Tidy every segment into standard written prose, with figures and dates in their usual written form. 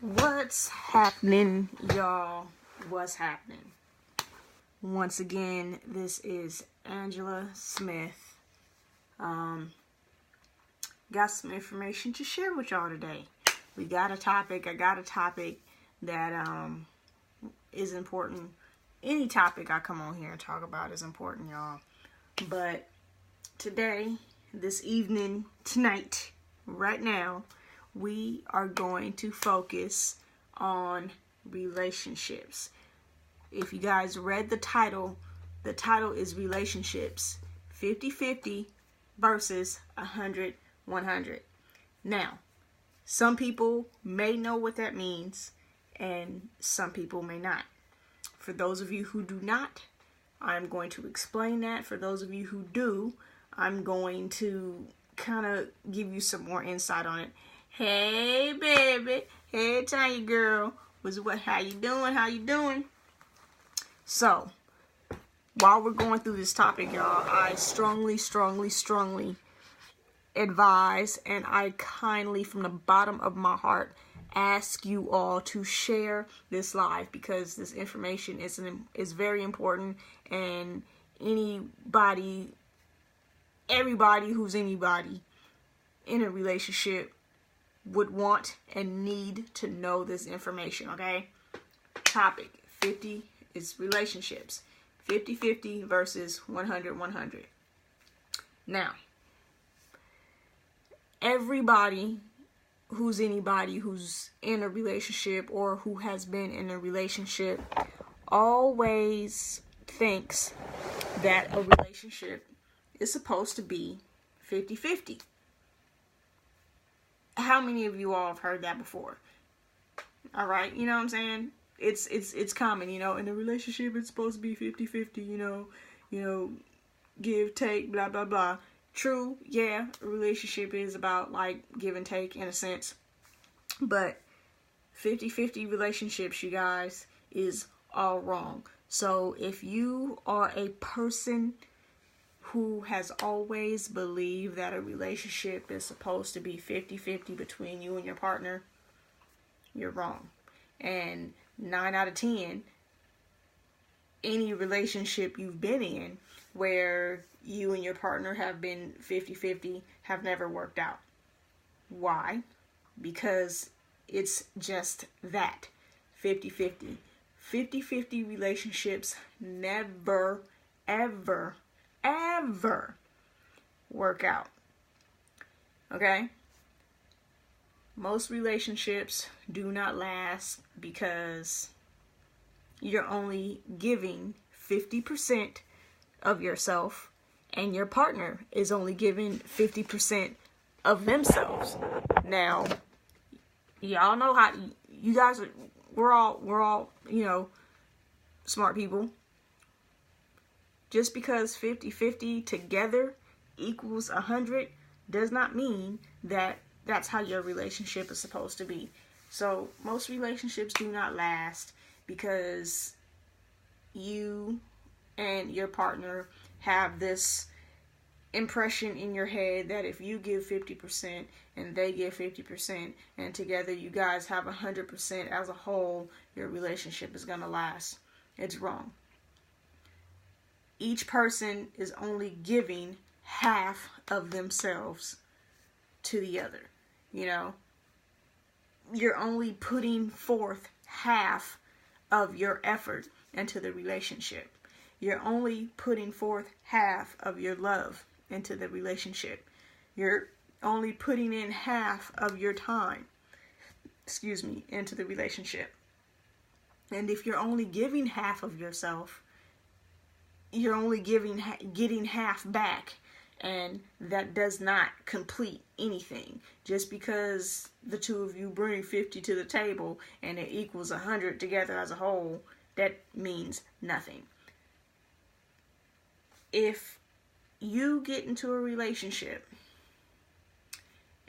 What's happening, y'all? What's happening? Once again, this is Angela Smith. Got some information to share with y'all today. I got a topic that is important. Any topic I come on here and talk about is important, y'all. But today, this evening, tonight, right now, we are going to focus on relationships. If you guys read the title is Relationships 50-50 versus 100-100. Now, some people may know what that means and some people may not. For those of you who do not, I'm going to explain that. For those of you who do, I'm going to kind of give you some more insight on it. Hey, baby. Hey, Tanya girl. How you doing? So, while we're going through this topic, y'all, I strongly advise, and I kindly, from the bottom of my heart, ask you all to share this live, because this information is very important, and everybody who's anybody in a relationship would want and need to know this information, okay? Topic 50 is relationships. 50-50 versus 100-100. Now, everybody who's in a relationship or who has been in a relationship always thinks that a relationship is supposed to be 50-50. How many of you all have heard that before? All right, you know what I'm saying? It's common, in a relationship it's supposed to be 50-50, give, take, blah, blah, blah. True, yeah, a relationship is about like give and take in a sense. But 50-50 relationships, you guys, is all wrong. So if you are a person who has always believed that a relationship is supposed to be 50-50 between you and your partner, you're wrong. And 9 out of 10, any relationship you've been in where you and your partner have been 50-50 have never worked out. Why? Because it's just that, 50-50. 50-50 relationships never, ever work out. Okay? Most relationships do not last because you're only giving 50% of yourself and your partner is only giving 50% of themselves. Now, y'all know how you guys are, we're all, smart people. Just because 50-50 together equals 100 does not mean that that's how your relationship is supposed to be. So most relationships do not last because you and your partner have this impression in your head that if you give 50% and they give 50% and together you guys have 100% as a whole, your relationship is going to last. It's wrong. Each person is only giving half of themselves to the other. You're only putting forth half of your effort into the relationship. You're only putting forth half of your love into the relationship. You're only putting in half of your time, into the relationship. And if you're only giving half of yourself, you're only getting half back. And that does not complete anything. Just because the two of you bring 50 to the table and it equals 100 together as a whole, that means nothing. If you get into a relationship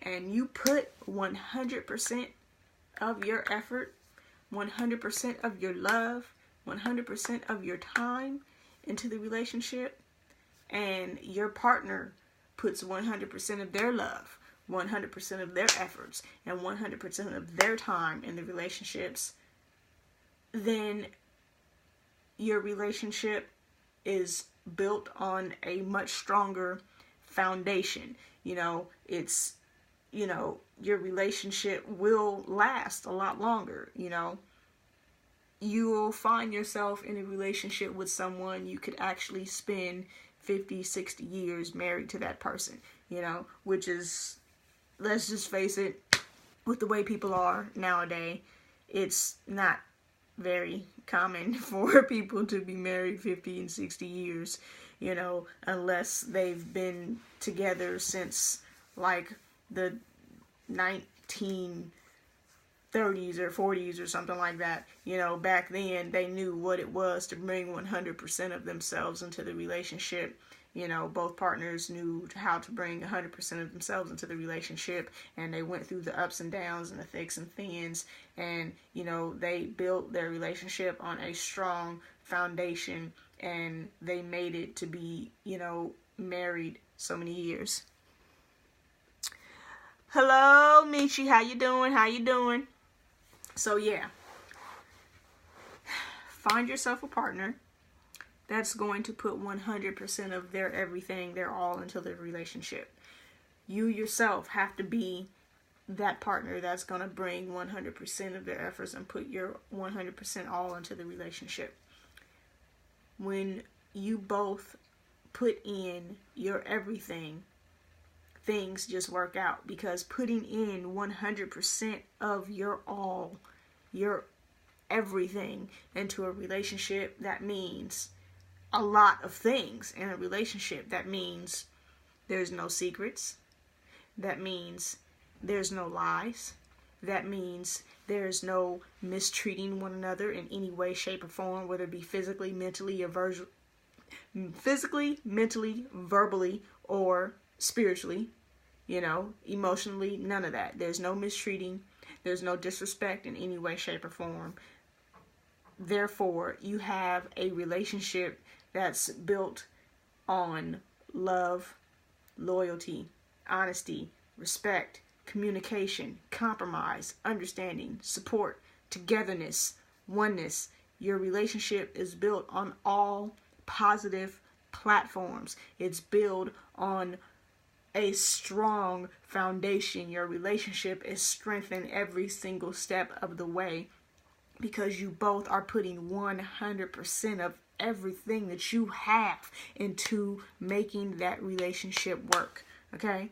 and you put 100% of your effort, 100% of your love, 100% of your time into the relationship, and your partner puts 100% of their love, 100% of their efforts and 100% of their time in the relationships, then your relationship is built on a much stronger foundation. It's, your relationship will last a lot longer. You will find yourself in a relationship with someone you could actually spend 50, 60 years married to that person, which is, let's just face it, with the way people are nowadays, it's not very common for people to be married 50 and 60 years, unless they've been together since like the 1930s or 40s or something like that. Back then they knew what it was to bring 100% of themselves into the relationship. Both partners knew how to bring 100% of themselves into the relationship, and they went through the ups and downs and the thicks and thins, and they built their relationship on a strong foundation, and they made it to be married so many years. Hello, Michi, how you doing? So yeah, find yourself a partner that's going to put 100% of their everything, their all, into the relationship. You yourself have to be that partner that's going to bring 100% of their efforts and put your 100% all into the relationship. When you both put in your everything, things just work out, because putting in 100% of your all, your everything into a relationship, that means a lot of things in a relationship. That means there's no secrets. That means there's no lies. That means there's no mistreating one another in any way, shape, or form, whether it be physically, mentally, verbally, or spiritually, emotionally, none of that. There's no mistreating. There's no disrespect in any way, shape, or form. Therefore, you have a relationship that's built on love, loyalty, honesty, respect, communication, compromise, understanding, support, togetherness, oneness. Your relationship is built on all positive platforms. It's built on a strong foundation. Your relationship is strengthened every single step of the way, because you both are putting 100% of everything that you have into making that relationship work. Okay?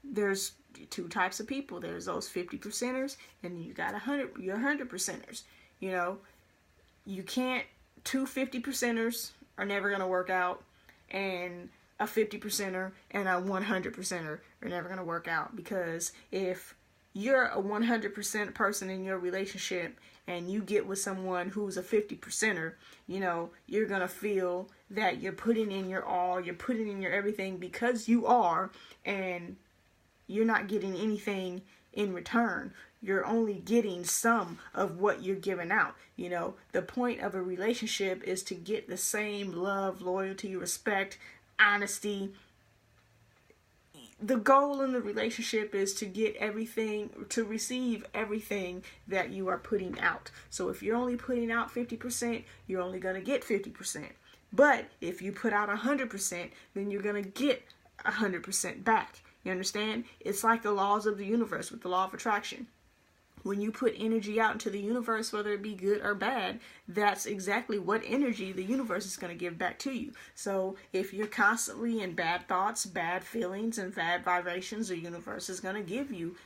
There's two types of people. There's those 50%ers, and you got your 100%ers. You can't, two 50%ers are never going to work out, and a 50%er and a 100%er are never going to work out, because if you're a 100% person in your relationship and you get with someone who's a 50%er, you're going to feel that you're putting in your all, you're putting in your everything, because you are, and you're not getting anything in return. You're only getting some of what you're giving out. The point of a relationship is to get the same love, loyalty, respect, honesty. The goal in the relationship is to get everything, to receive everything that you are putting out. So if you're only putting out 50%, you're only going to get 50%. But if you put out 100%, then you're going to get 100% back. You understand? It's like the laws of the universe with the law of attraction. When you put energy out into the universe, whether it be good or bad, that's exactly what energy the universe is going to give back to you. So if you're constantly in bad thoughts, bad feelings, and bad vibrations, the universe is going to give you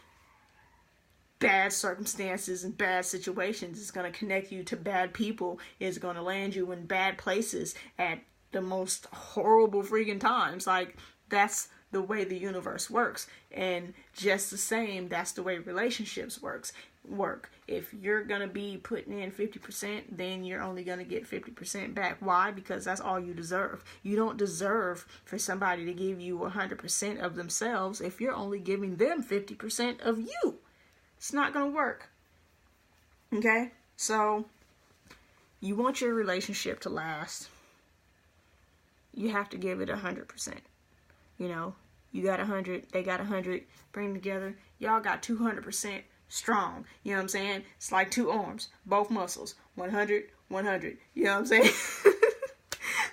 bad circumstances and bad situations. It's going to connect you to bad people. It's going to land you in bad places at the most horrible freaking times. Like, that's the way the universe works. And just the same, that's the way relationships work. If you're going to be putting in 50%, then you're only going to get 50% back. Why? Because that's all you deserve. You don't deserve for somebody to give you 100% of themselves if you're only giving them 50% of you. It's not going to work. Okay? So, you want your relationship to last. You have to give it 100%. You got 100, they got 100, bring them together. Y'all got 200% strong. You know what I'm saying? It's like two arms, both muscles, 100, 100. You know what I'm saying?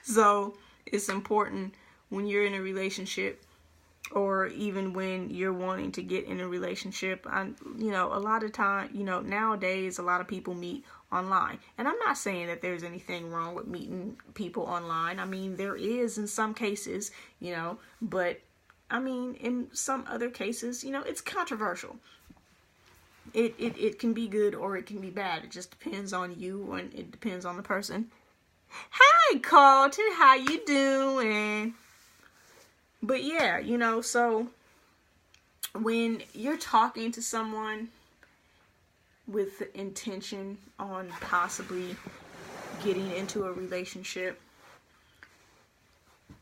So it's important when you're in a relationship, or even when you're wanting to get in a relationship. You know, a lot of time, you know, nowadays a lot of people meet online. And I'm not saying that there's anything wrong with meeting people online. I mean, there is in some cases, you know, but I mean, in some other cases, you know, it's controversial. It can be good or it can be bad. It just depends on you, and it depends on the person. Hi, Carlton, how you doing? But yeah, you know, so when you're talking to someone with the intention on possibly getting into a relationship,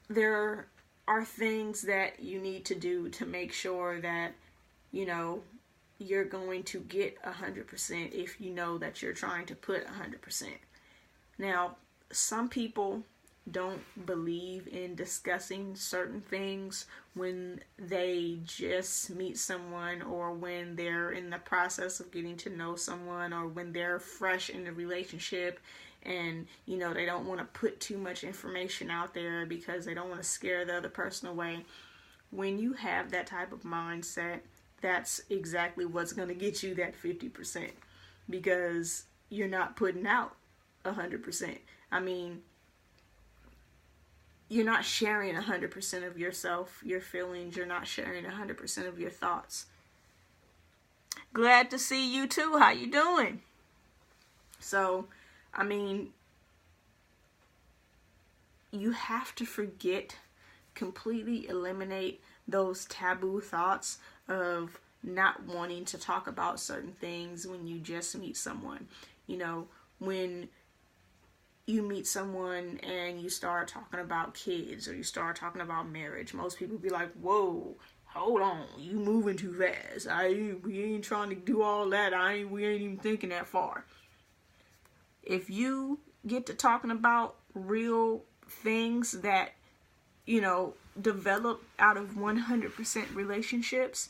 there are things that you need to do to make sure that, you know, you're going to get 100% if you know that you're trying to put 100%. Now, some people don't believe in discussing certain things when they just meet someone, or when they're in the process of getting to know someone, or when they're fresh in the relationship, and you know, they don't want to put too much information out there because they don't want to scare the other person away. When you have that type of mindset, that's exactly what's going to get you that 50%, because you're not putting out 100%. I mean, you're not sharing 100% of yourself, your feelings. You're not sharing 100% of your thoughts. Glad to see you too. How you doing? So, I mean, you have to completely eliminate those taboo thoughts of not wanting to talk about certain things when you just meet someone. You know, when you meet someone and you start talking about kids, or you start talking about marriage, most people be like, whoa, hold on, you moving too fast. We ain't trying to do all that. We ain't even thinking that far. If you get to talking about real things that, you know, develop out of 100% relationships,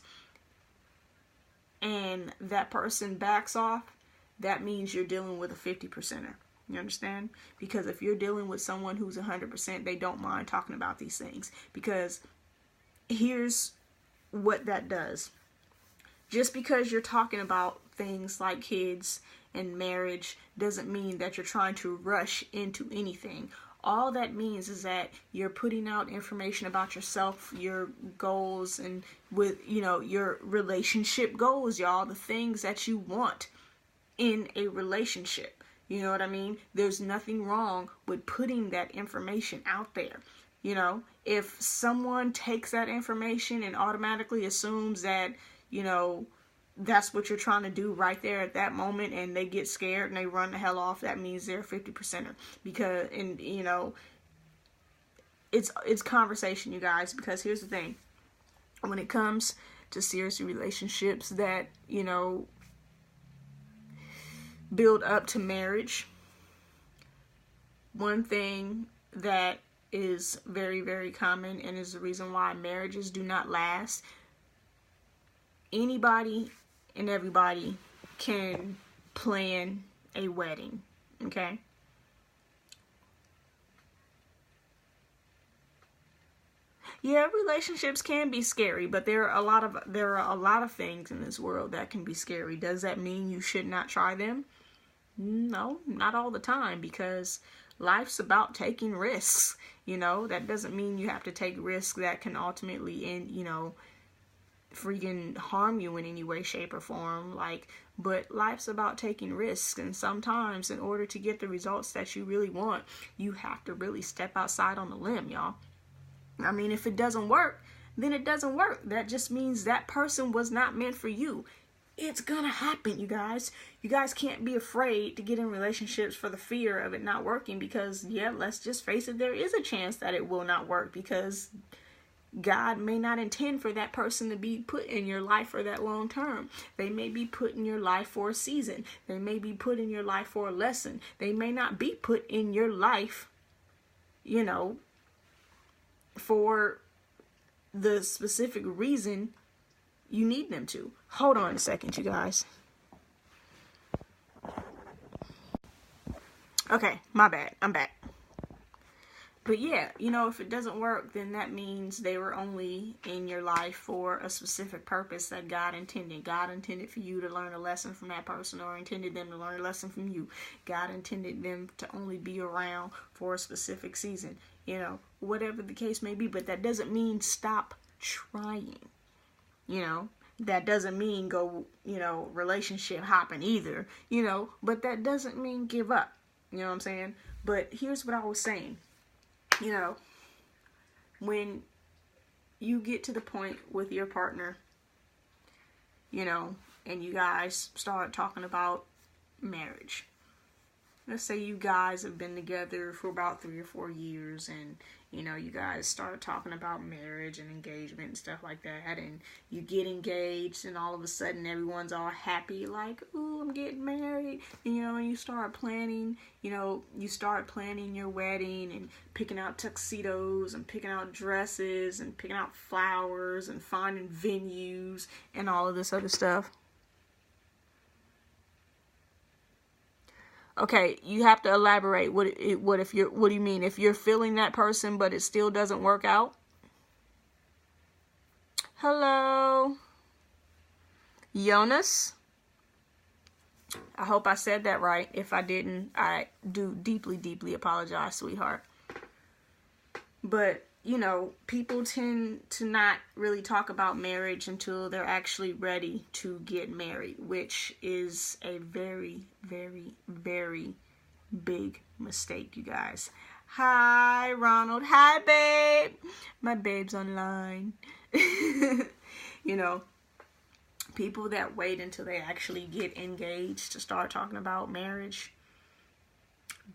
and that person backs off, that means you're dealing with a 50%er. You understand? Because if you're dealing with someone who's 100%, they don't mind talking about these things. Because here's what that does. Just because you're talking about things like kids and marriage doesn't mean that you're trying to rush into anything. All that means is that you're putting out information about yourself, your goals, and with, you know, your relationship goals, y'all, the things that you want in a relationship. You know what I mean? There's nothing wrong with putting that information out there. You know, if someone takes that information and automatically assumes that, you know, that's what you're trying to do right there at that moment, and they get scared and they run the hell off, that means they're a 50%er. Because, and you know, it's conversation, you guys, because here's the thing. When it comes to serious relationships that, you know, build up to marriage, one thing that is very, very common, and is the reason why marriages do not last, anybody and everybody can plan a wedding, okay? Yeah, relationships can be scary, but there are a lot of things in this world that can be scary. Does that mean you should not try them? No, not all the time, because life's about taking risks. You know, that doesn't mean you have to take risks that can ultimately end, you know, freaking harm you in any way, shape, or form. But life's about taking risks, and sometimes in order to get the results that you really want, you have to really step outside on the limb, y'all. I mean, if it doesn't work, then it doesn't work. That just means that person was not meant for you. It's gonna happen, you guys. You guys can't be afraid to get in relationships for the fear of it not working, because, yeah, let's just face it, there is a chance that it will not work, because God may not intend for that person to be put in your life for that long term. They may be put in your life for a season. They may be put in your life for a lesson. They may not be put in your life, you know, for the specific reason you need them to. Hold on a second, you guys. Okay, my bad. I'm back. But yeah, you know, if it doesn't work, then that means they were only in your life for a specific purpose that God intended. God intended for you to learn a lesson from that person, or intended them to learn a lesson from you. God intended them to only be around for a specific season, you know, whatever the case may be. But that doesn't mean stop trying, you know. That doesn't mean go, you know, relationship hopping either, you know, but that doesn't mean give up. You know what I'm saying? But here's what I was saying. You know, when you get to the point with your partner, you know, and you guys start talking about marriage. Let's say you guys have been together for about 3 or 4 years, and, you know, you guys start talking about marriage and engagement and stuff like that, and you get engaged, and all of a sudden everyone's all happy, like, ooh, I'm getting married, and, you know, and you start planning, you know, you start planning your wedding, and picking out tuxedos, and picking out dresses, and picking out flowers, and finding venues, and all of this other stuff. Okay, you have to elaborate. What do you mean if you're feeling that person but it still doesn't work out? Hello, Jonas. I hope I said that right. If I didn't, I do deeply, deeply apologize, sweetheart. But, you know, people tend to not really talk about marriage until they're actually ready to get married, which is a very, very, very big mistake, you guys. Hi, Ronald. Hi, babe. My babe's online. You know, people that wait until they actually get engaged to start talking about marriage,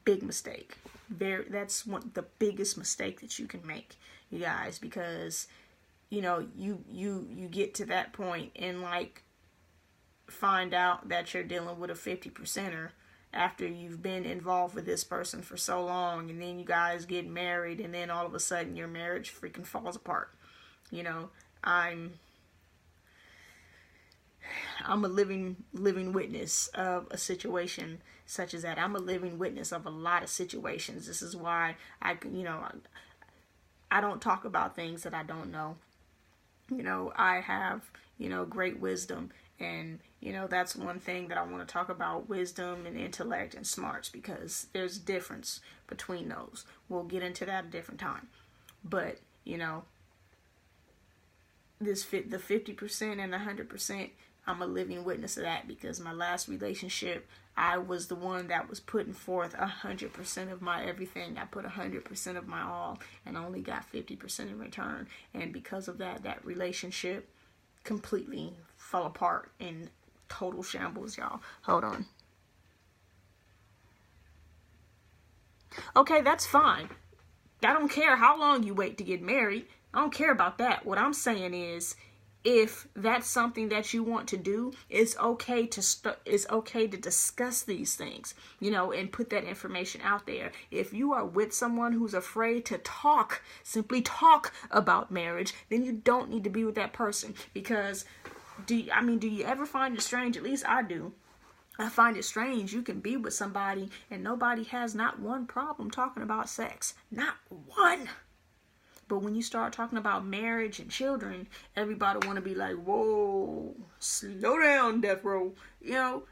big mistake. That's the biggest mistake that you can make, you guys, because, you know, you get to that point and, like, find out that you're dealing with a 50%er after you've been involved with this person for so long, and then you guys get married, and then all of a sudden your marriage freaking falls apart. You know, I'm a living witness of a situation such as that. I'm a living witness of a lot of situations. This is why I don't talk about things that I don't know. You know, I have, you know, great wisdom, and, you know, that's one thing that I want to talk about: wisdom and intellect and smarts, because there's a difference between those. We'll get into that a different time. But, you know, the 50% and the 100%, I'm a living witness of that, because my last relationship, I was the one that was putting forth 100% of my everything. I put 100% of my all and only got 50% in return. And because of that, that relationship completely fell apart in total shambles, y'all. Hold on. Okay, that's fine. I don't care how long you wait to get married. I don't care about that. What I'm saying is, if that's something that you want to do, it's okay to discuss these things, you know, and put that information out there. If you are with someone who's afraid to simply talk about marriage, then you don't need to be with that person. Because do you ever find it strange? At least I do. I find it strange you can be with somebody and nobody has not one problem talking about sex. Not one. But when you start talking about marriage and children, everybody want to be like, whoa, slow down, Death Row. You know,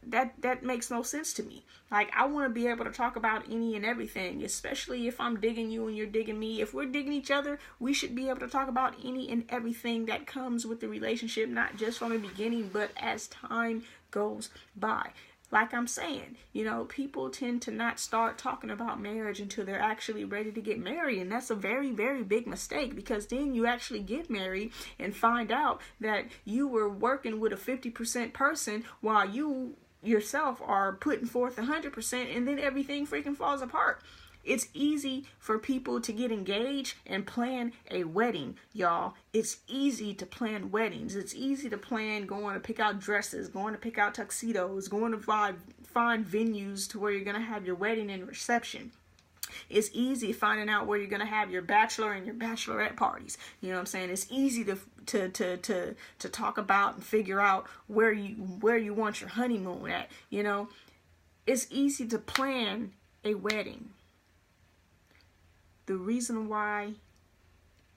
that makes no sense to me. Like, I want to be able to talk about any and everything, especially if I'm digging you and you're digging me. If we're digging each other, we should be able to talk about any and everything that comes with the relationship, not just from the beginning, but as time goes by. Like I'm saying, you know, people tend to not start talking about marriage until they're actually ready to get married. And that's a very, very big mistake, because then you actually get married and find out that you were working with a 50% person while you yourself are putting forth 100%, and then everything freaking falls apart. It's easy for people to get engaged and plan a wedding, y'all. It's easy to plan weddings. It's easy to plan going to pick out dresses, going to pick out tuxedos, going to find venues to where you're going to have your wedding and reception. It's easy finding out where you're going to have your bachelor and your bachelorette parties. You know what I'm saying? It's easy to talk about and figure out where you want your honeymoon at. You know, it's easy to plan a wedding. The reason why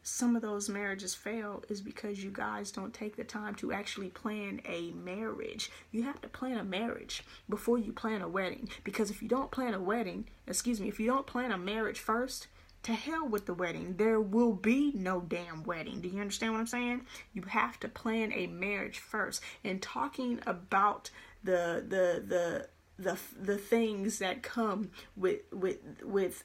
some of those marriages fail is because you guys don't take the time to actually plan a marriage. You have to plan a marriage before you plan a wedding. Because if you don't plan a wedding, if you don't plan a marriage first, to hell with the wedding. There will be no damn wedding. Do you understand what I'm saying? You have to plan a marriage first. And talking about the things that come with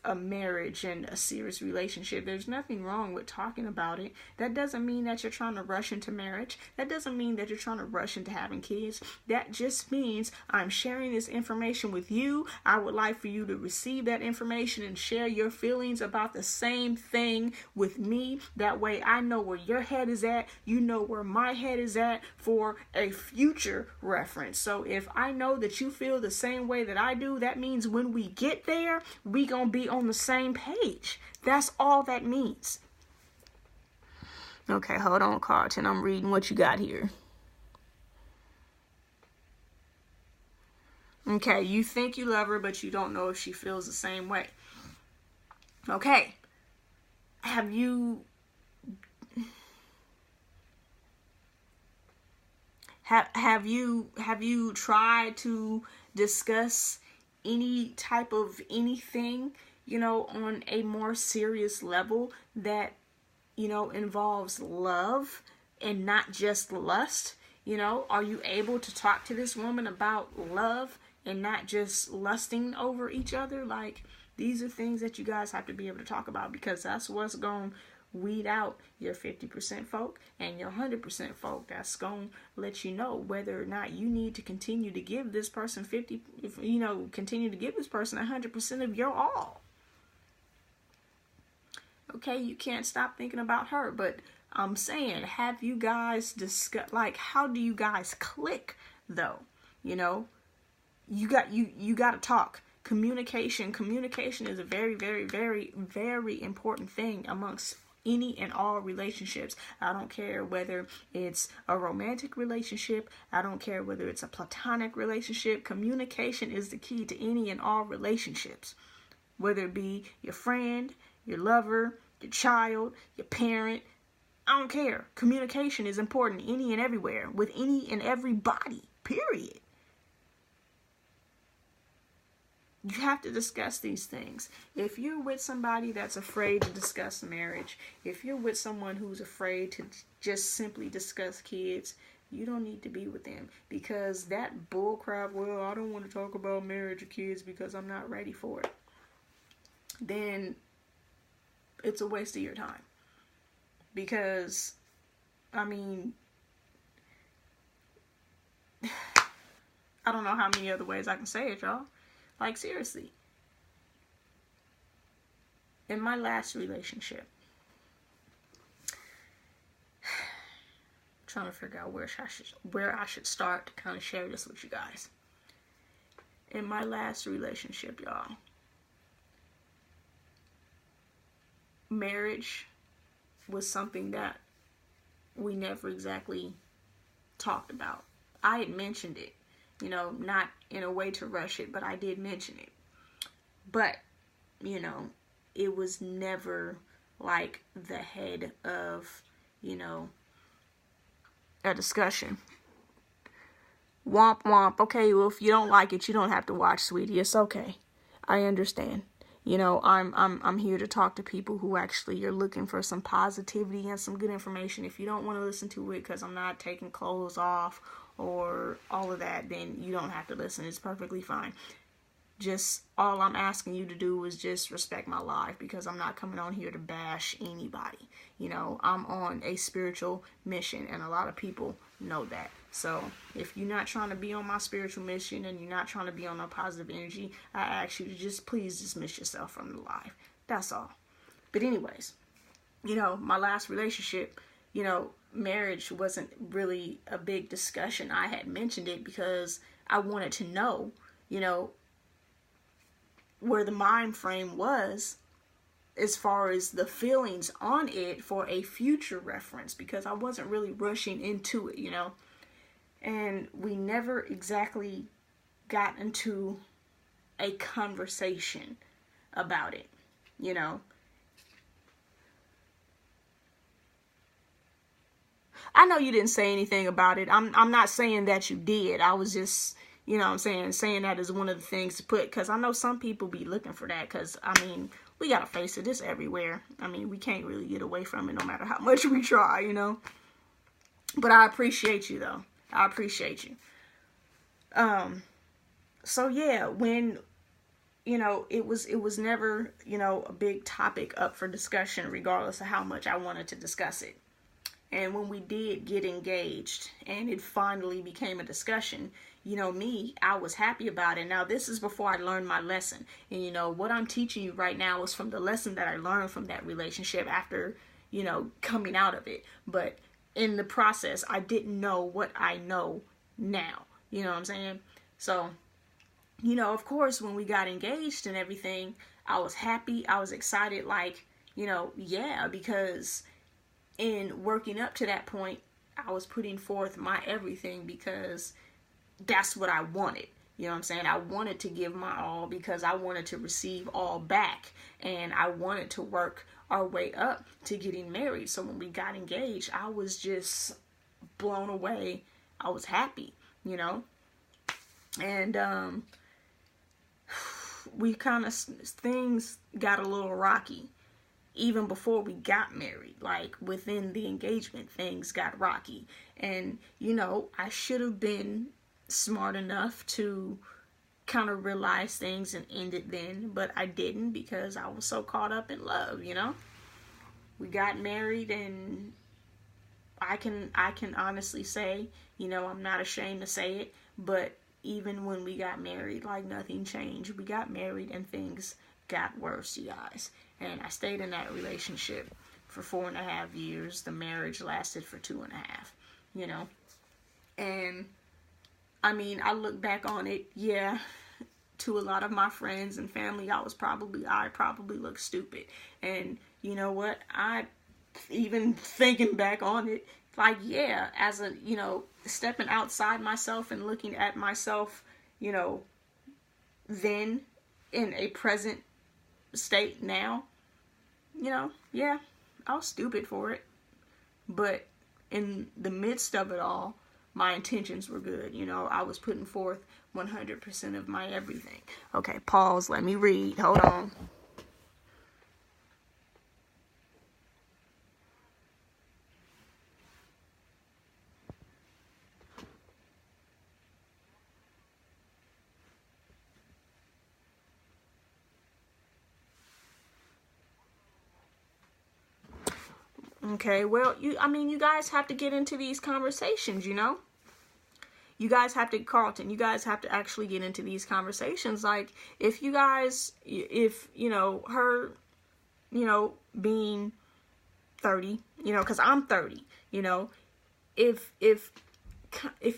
a marriage and a serious relationship. There's nothing wrong with talking about it. That doesn't mean that you're trying to rush into marriage. That doesn't mean that you're trying to rush into having kids. That just means I'm sharing this information with you. I would like for you to receive that information and share your feelings about the same thing with me. That way I know where your head is at. You know where my head is at for a future reference. So if I know that you feel the same way that I do, that means when we get there, we gonna be on the same page. That's all that means. Okay, hold on, Carlton. I'm reading what you got here. Okay, you think you love her, but you don't know if she feels the same way. Okay. Have you tried to discuss any type of anything, on a more serious level that, involves love and not just lust? Are you able to talk to this woman about love and not just lusting over each other? Like, these are things that you guys have to be able to talk about, because that's what's going to weed out your 50% folk and your 100% folk. That's going to let you know whether or not you need to continue to give this person continue to give this person 100% of your all. Okay, you can't stop thinking about her, but I'm saying, have you guys discussed, like, how do you guys click though? You got to talk. Communication is a very, very, very, very important thing amongst any and all relationships. I don't care whether it's a romantic relationship. I don't care whether it's a platonic relationship. Communication is the key to any and all relationships. Whether it be your friend, your lover, your child, your parent, I don't care. Communication is important any and everywhere with any and everybody, period. You have to discuss these things. If you're with somebody that's afraid to discuss marriage, if you're with someone who's afraid to just simply discuss kids, you don't need to be with them, because that bullcrap, well, I don't want to talk about marriage or kids because I'm not ready for it, then it's a waste of your time. Because, I mean, I don't know how many other ways I can say it, y'all. Like, seriously. In my last relationship, I'm trying to figure out where I should start to kind of share this with you guys. In my last relationship, y'all, marriage was something that we never exactly talked about. I had mentioned it. Not in a way to rush it, but I did mention it. But, it was never like the head of, a discussion. Womp womp. Okay, well, if you don't like it, you don't have to watch, sweetie. It's okay. I understand. I'm here to talk to people who actually are looking for some positivity and some good information. If you don't want to listen to it because I'm not taking clothes off or all of that, then you don't have to listen. It's perfectly fine. Just all I'm asking you to do is just respect my life, because I'm not coming on here to bash anybody. I'm on a spiritual mission, and a lot of people know that. So if you're not trying to be on my spiritual mission and you're not trying to be on no positive energy, I ask you to just please dismiss yourself from the live. That's all. But anyways, my last relationship, marriage wasn't really a big discussion. I had mentioned it because I wanted to know, where the mind frame was as far as the feelings on it for a future reference, because I wasn't really rushing into it, you know. And we never exactly got into a conversation about it, you know. I know you didn't say anything about it. I'm not saying that you did. I was just, you know what I'm saying that is one of the things to put, because I know some people be looking for that, because, I mean, we got to face it. It's everywhere. I mean, we can't really get away from it no matter how much we try, you know. But I appreciate you, though. I appreciate you. So, yeah, when, you know, it was never, you know, a big topic up for discussion, regardless of how much I wanted to discuss it. And when we did get engaged and it finally became a discussion, you know, I was happy about it. Now, this is before I learned my lesson. And, you know, what I'm teaching you right now is from the lesson that I learned from that relationship after, you know, coming out of it. But in the process, I didn't know what I know now. You know what I'm saying? So, you know, of course, when we got engaged and everything, I was happy. I was excited, like, you know, yeah, because in working up to that point, I was putting forth my everything because that's what I wanted. You know what I'm saying? I wanted to give my all because I wanted to receive all back. And I wanted to work our way up to getting married. So when we got engaged, I was just blown away. I was happy, you know? And we kind of, things got a little rocky. Even before we got married, like within the engagement, things got rocky. And, you know, I should have been smart enough to kind of realize things and end it then, but I didn't, because I was so caught up in love, you know. We got married, and I can honestly say, you know, I'm not ashamed to say it, but even when we got married, like nothing changed. We got married and things got worse, you guys. And I stayed in that relationship for 4.5 years. The marriage lasted for 2.5, you know. And I mean, I look back on it, yeah, to a lot of my friends and family, I probably looked stupid. And you know what? I even thinking back on it, like, yeah, as a, you know, stepping outside myself and looking at myself, you know, then in a present state now, you know, yeah, I was stupid for it. But in the midst of it all, my intentions were good. You know, I was putting forth 100% of my everything. Okay, pause. Let me read. Hold on. Okay, well, you guys have to get into these conversations, you know? You guys have to, Carlton, you guys have to actually get into these conversations. Like, if you guys, if, you know, her, you know, being 30, you know, because I'm 30, you know, if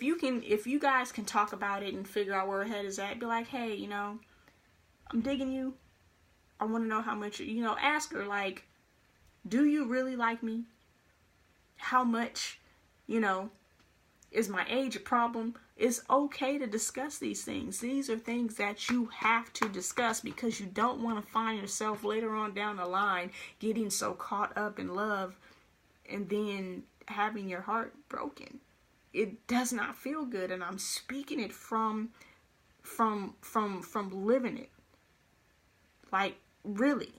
you guys can talk about it and figure out where her head is at, be like, hey, you know, I'm digging you. I want to know how much, you know, ask her, like, do you really like me? How much, you know, is my age a problem? It's okay to discuss these things. These are things that you have to discuss, because you don't want to find yourself later on down the line getting so caught up in love and then having your heart broken. It does not feel good, and I'm speaking it from living it. Like, really.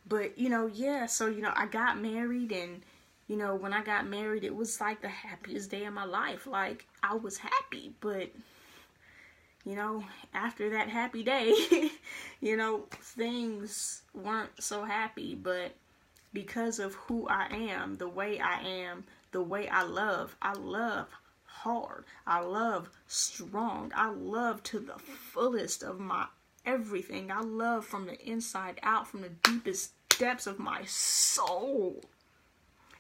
But, you know, yeah, so, you know, I got married, and, you know, when I got married, it was like the happiest day of my life. Like, I was happy, but, you know, after that happy day, you know, things weren't so happy. But because of who I am, the way I love hard. I love strong. I love to the fullest of my everything. I love from the inside out, from the deepest depths of my soul.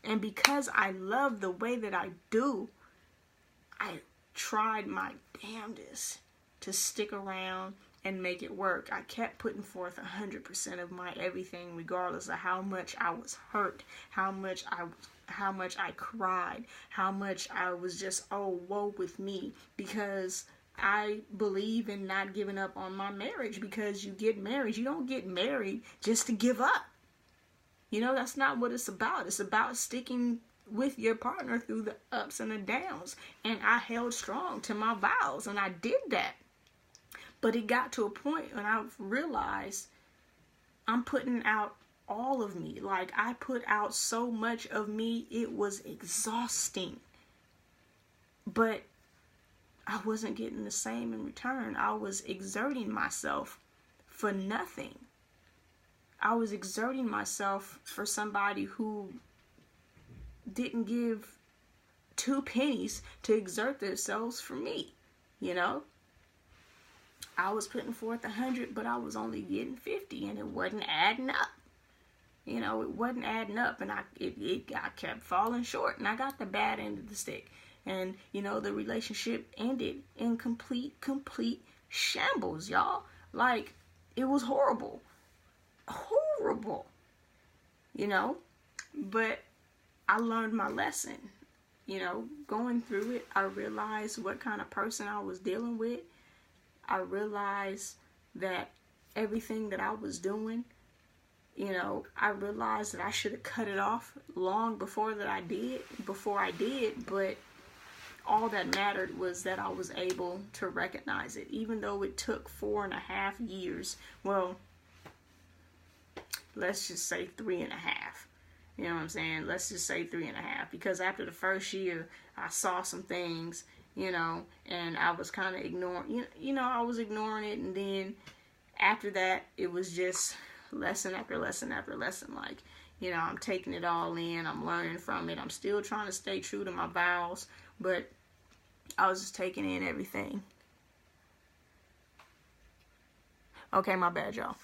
And because I love the way that I do, I tried my damnedest to stick around and make it work. I kept putting forth 100% of my everything, regardless of how much I was hurt, how much I cried, how much I was just, oh, woe with me, because I believe in not giving up on my marriage. Because you get married, you don't get married just to give up. You know, that's not what it's about. It's about sticking with your partner through the ups and the downs. And I held strong to my vows, and I did that. But it got to a point when I realized I'm putting out all of me. Like, I put out so much of me, it was exhausting. But I wasn't getting the same in return. I was exerting myself for nothing. I was exerting myself for somebody who didn't give 2 pennies to exert themselves for me, you know? I was putting forth 100, but I was only getting 50, and it wasn't adding up. You know, it wasn't adding up, and I kept falling short, and I got the bad end of the stick. And, you know, the relationship ended in complete shambles, y'all. Like, it was horrible. Horrible. You know? But I learned my lesson. You know, going through it, I realized what kind of person I was dealing with. I realized that everything that I was doing, you know, I realized that I should have cut it off long before I did, but all that mattered was that I was able to recognize it, even though it took 4.5 years. Well, let's just say 3.5. You know what I'm saying? Let's just say 3.5, because after the first year, I saw some things, you know, and I was kind of ignoring, you know, I was ignoring it. And then after that, it was just lesson after lesson after lesson. Like, you know, I'm taking it all in. I'm learning from it. I'm still trying to stay true to my vows, but I was just taking in everything. Okay, my bad, y'all.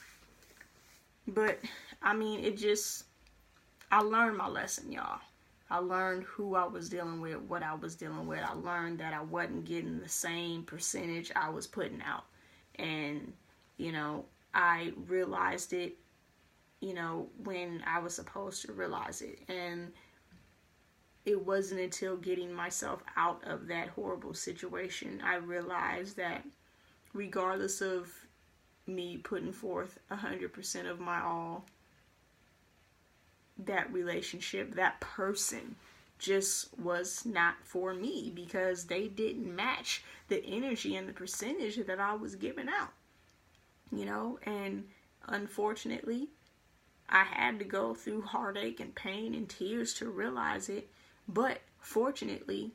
But, I mean, I learned my lesson, y'all. I learned who I was dealing with, what I was dealing with. I learned that I wasn't getting the same percentage I was putting out. And, you know, I realized it, you know, when I was supposed to realize it. And it wasn't until getting myself out of that horrible situation, I realized that regardless of me putting forth 100% of my all, that relationship, that person just was not for me, because they didn't match the energy and the percentage that I was giving out, you know. And unfortunately, I had to go through heartache and pain and tears to realize it. But fortunately,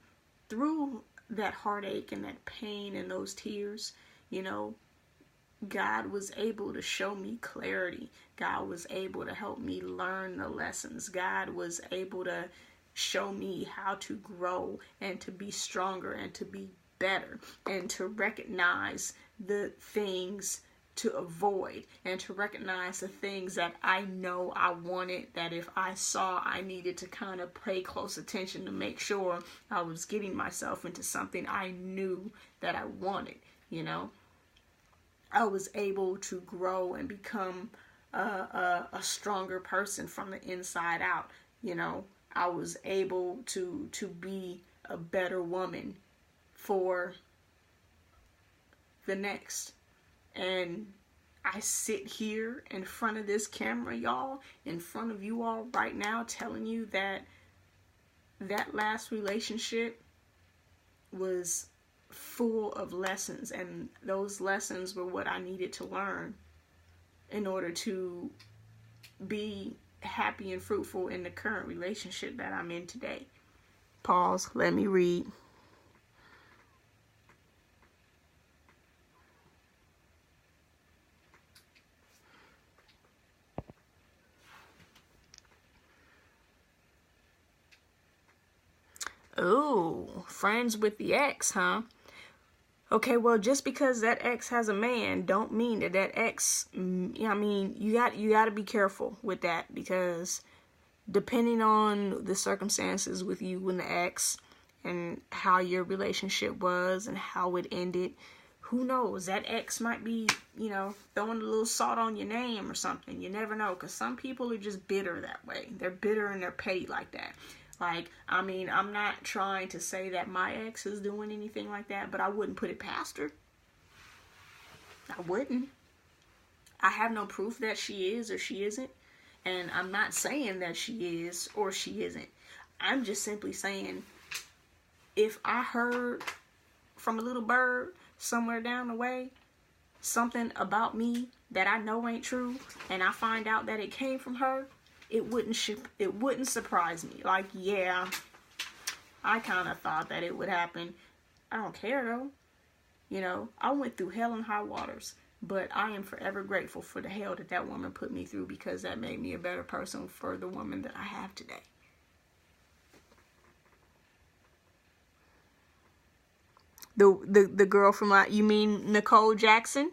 through that heartache and that pain and those tears, you know, God was able to show me clarity. God was able to help me learn the lessons. God was able to show me how to grow and to be stronger and to be better and to recognize the things to avoid and to recognize the things that I know I wanted, that if I saw, I needed to kind of pay close attention to make sure I was getting myself into something I knew that I wanted, you know. I was able to grow and become a stronger person from the inside out. You know, I was able to be a better woman for the next. And I sit here in front of this camera, y'all, in front of you all right now, telling you that that last relationship was full of lessons, and those lessons were what I needed to learn in order to be happy and fruitful in the current relationship that I'm in today. Pause, let me read. Ooh, friends with the ex, huh? Okay, well, just because that ex has a man, don't mean that that ex, I mean, you got to be careful with that, because depending on the circumstances with you and the ex and how your relationship was and how it ended, who knows? That ex might be, you know, throwing a little salt on your name or something. You never know, because some people are just bitter that way. They're bitter and they're petty like that. Like, I mean, I'm not trying to say that my ex is doing anything like that, but I wouldn't put it past her. I wouldn't. I have no proof that she is or she isn't. And I'm not saying that she is or she isn't. I'm just simply saying, if I heard from a little bird somewhere down the way something about me that I know ain't true, and I find out that it came from her, it wouldn't surprise me. Like, yeah, I kind of thought that it would happen. I don't care though. You know, I went through hell and high waters, but I am forever grateful for the hell that woman put me through, because that made me a better person for the woman that I have today. The girl from, you mean Nicole Jackson?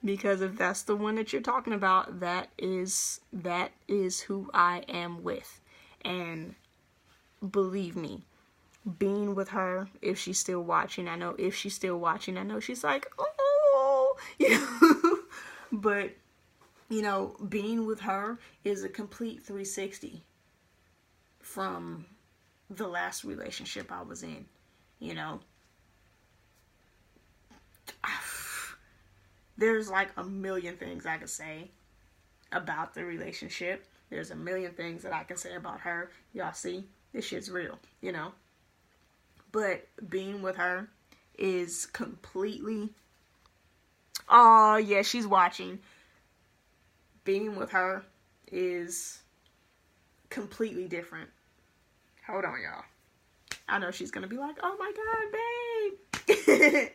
Because if that's the one that you're talking about, that is who I am with. And believe me, being with her, if she's still watching, I know she's like, oh, you know. But, you know, being with her is a complete 360 from the last relationship I was in, you know. There's like a million things I could say about the relationship. There's a million things that I can say about her. Y'all see, this shit's real, you know. But being with her is completely... Oh, yeah, she's watching. Being with her is completely different. Hold on, y'all. I know she's gonna be like, oh my God, babe.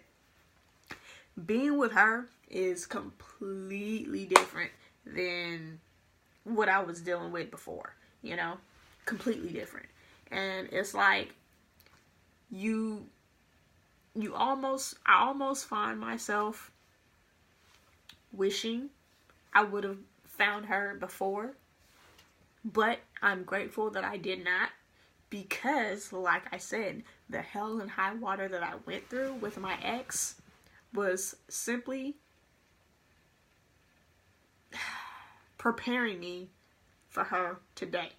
Being with her is completely different than what I was dealing with before, you know? Completely different. And it's like, I almost find myself wishing I would have found her before, but I'm grateful that I did not, because, like I said, the hell and high water that I went through with my ex was simply preparing me for her today.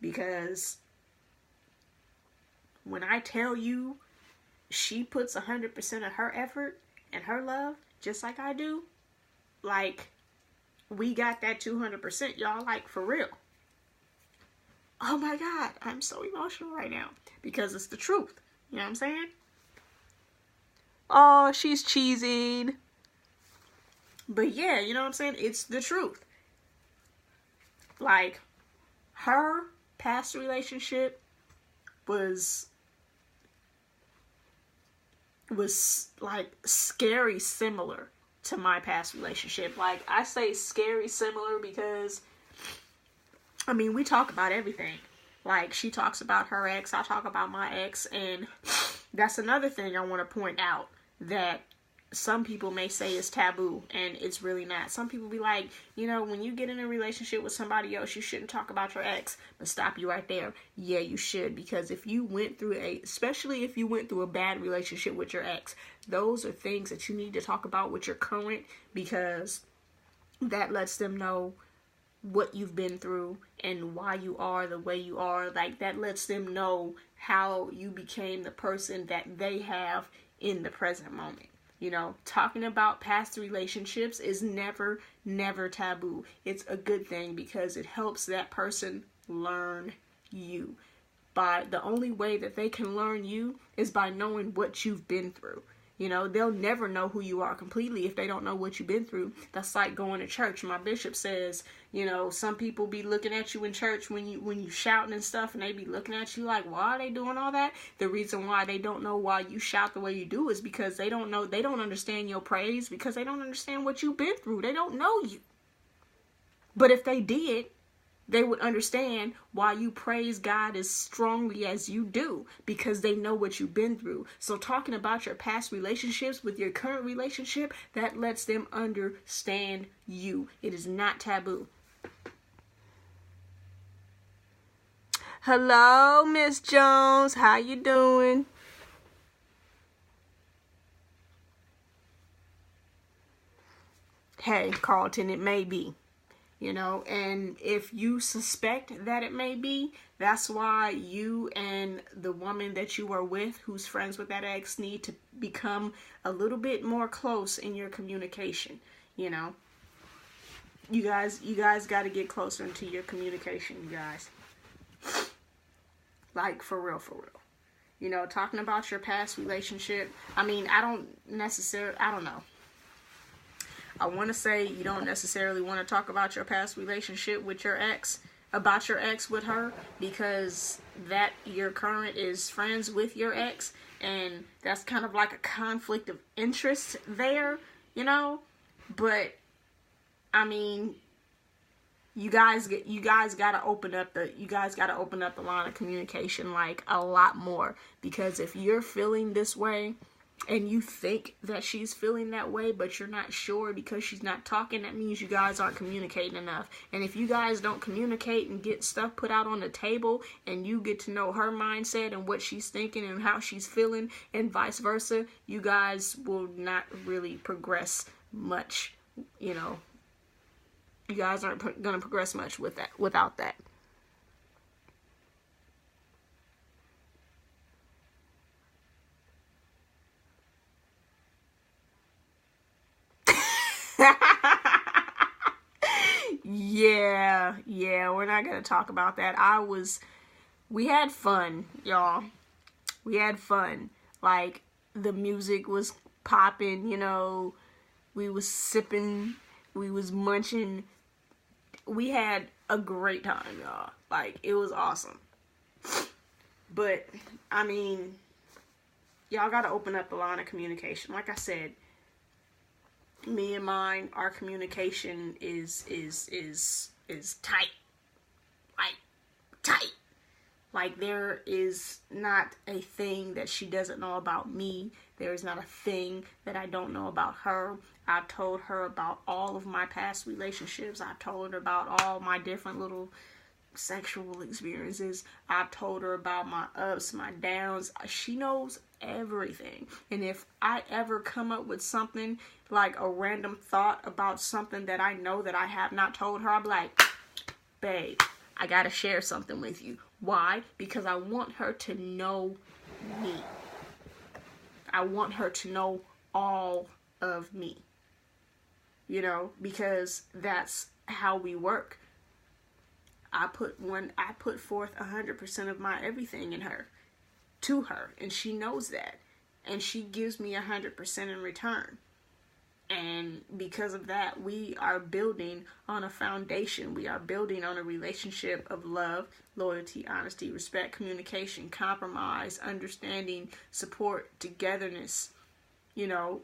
Because when I tell you she puts 100% of her effort and her love, just like I do, like, we got that 200%, y'all, like, for real. Oh my God, I'm so emotional right now, because it's the truth. You know what I'm saying? Oh, she's cheesing. But yeah, you know what I'm saying? It's the truth. Like, her past relationship was like scary similar to my past relationship. Like, I say scary similar because, I mean, we talk about everything. Like, she talks about her ex, I talk about my ex, and that's another thing I want to point out that some people may say is taboo, and it's really not. Some people be like, you know, when you get in a relationship with somebody else, you shouldn't talk about your ex. But stop you right there. Yeah, you should, because if you went through especially if you went through a bad relationship with your ex, those are things that you need to talk about with your current, because that lets them know what you've been through and why you are the way you are. Like, that lets them know how you became the person that they have in the present moment. You know, talking about past relationships is never taboo. It's a good thing, because it helps that person learn you. By the only way that they can learn you is by knowing what you've been through. You know, they'll never know who you are completely if they don't know what you've been through. That's like going to church. My bishop says, you know, some people be looking at you in church when you shouting and stuff, and they be looking at you like, why are they doing all that? The reason why they don't know why you shout the way you do is because they don't understand your praise, because they don't understand what you've been through. They don't know you. But if they did, they would understand why you praise God as strongly as you do, because they know what you've been through. So talking about your past relationships with your current relationship, that lets them understand you. It is not taboo. Hello, Miss Jones. How you doing? Hey, Carlton, it may be. You know, and if you suspect that it may be, that's why you and the woman that you are with, who's friends with that ex, need to become a little bit more close in your communication. You know, you guys got to get closer into your communication, you guys. Like, for real, for real. You know, talking about your past relationship, I mean, I don't know. I want to say you don't necessarily want to talk about your past relationship with your ex, about your ex with her, because that your current is friends with your ex, and that's kind of like a conflict of interest there, you know. But I mean, you guys got to open up the line of communication like a lot more, because if you're feeling this way and you think that she's feeling that way, but you're not sure because she's not talking, that means you guys aren't communicating enough. And if you guys don't communicate and get stuff put out on the table, and you get to know her mindset and what she's thinking and how she's feeling, and vice versa, you guys will not really progress much. You know, you guys aren't going to progress much without that. Yeah, we're not gonna talk about that. We had fun, y'all. We had fun. Like, the music was popping, you know, we was sipping, we was munching. We had a great time, y'all. Like, it was awesome. But, I mean, y'all gotta open up the line of communication. Like I said, me and mine, our communication is tight. Like, tight. Like, there is not a thing that she doesn't know about me. There is not a thing that I don't know about her. I've told her about all of my past relationships. I've told her about all my different little sexual experiences. I've told her about my ups, my downs. She knows everything. And if I ever come up with something, like a random thought about something that I know that I have not told her, I'll be like, babe, I gotta share something with you. Why? Because I want her to know me. I want her to know all of me. You know, because that's how we work. I put forth 100% of my everything in her, to her, and she knows that, and she gives me 100% in return. And because of that, we are building on a foundation. We are building on a relationship of love, loyalty, honesty, respect, communication, compromise, understanding, support, togetherness, you know,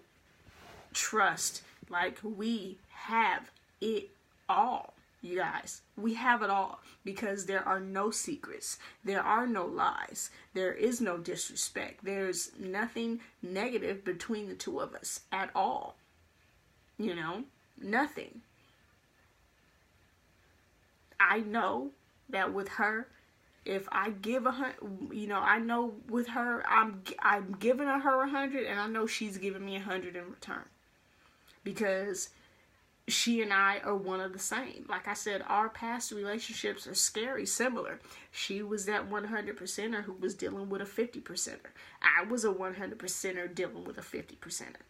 trust. Like, we have it all, you guys. We have it all, because there are no secrets. There are no lies. There is no disrespect. There's nothing negative between the two of us at all. You know, nothing. I know that with her, if I give I know with her, I'm giving her 100, and I know she's giving me 100 in return, because she and I are one of the same. Like I said, our past relationships are scary similar. She was that 100%er who was dealing with a 50%er. I was a 100%er dealing with a 50%er.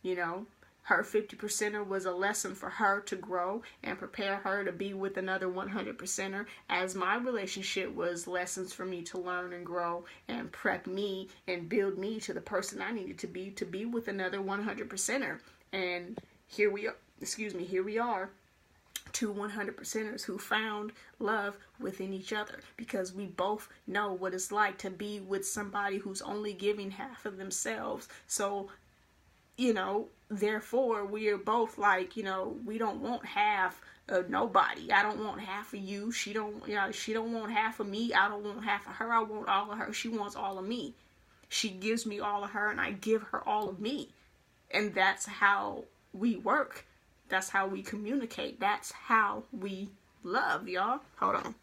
You know, her 50%er was a lesson for her to grow and prepare her to be with another 100%er, as my relationship was lessons for me to learn and grow and prep me and build me to the person I needed to be with another 100%er. And here we are, two 100%ers who found love within each other, because we both know what it's like to be with somebody who's only giving half of themselves. So, you know, therefore we are both like, you know, we don't want half of nobody. I don't want half of you. She don't want half of me. I don't want half of her. I want all of her. She wants all of me. She gives me all of her, and I give her all of me. And that's how we work. That's how we communicate. That's how we love, y'all. Hold on.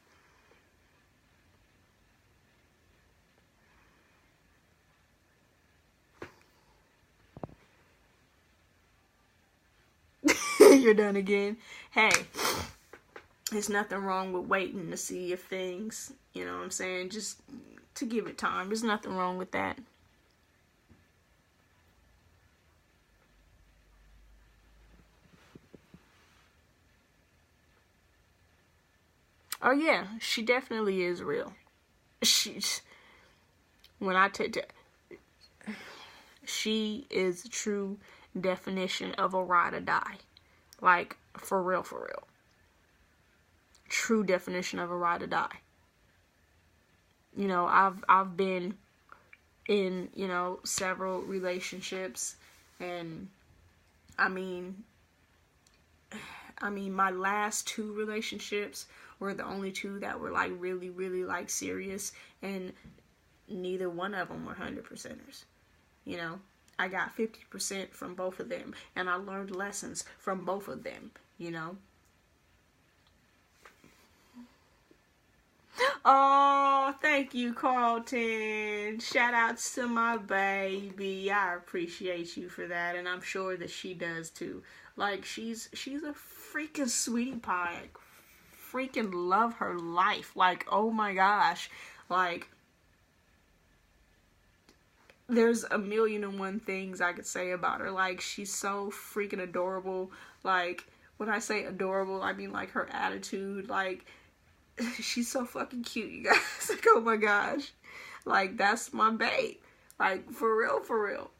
you're done again. Hey, there's nothing wrong with waiting to see if things, you know what I'm saying, just to give it time. There's nothing wrong with that. Oh yeah, she definitely is real. She's, when I take, she is the true definition of a ride or die. Like, for real, for real. True definition of a ride or die. You know, I've been in, you know, several relationships, and I mean my last 2 relationships were the only 2 that were like really, really like serious, and neither one of them were 100%ers. You know, I got 50% from both of them, and I learned lessons from both of them, you know. Oh, thank you, Carlton. Shout outs to my baby. I appreciate you for that, and I'm sure that she does too. Like, she's a freaking sweetie pie. Freaking love her life. Like, oh my gosh. Like, there's a million and one things I could say about her. Like, she's so freaking adorable. Like, when I say adorable, I mean like her attitude. Like, she's so fucking cute, you guys. Like, oh my gosh. Like, that's my babe. Like, for real, for real.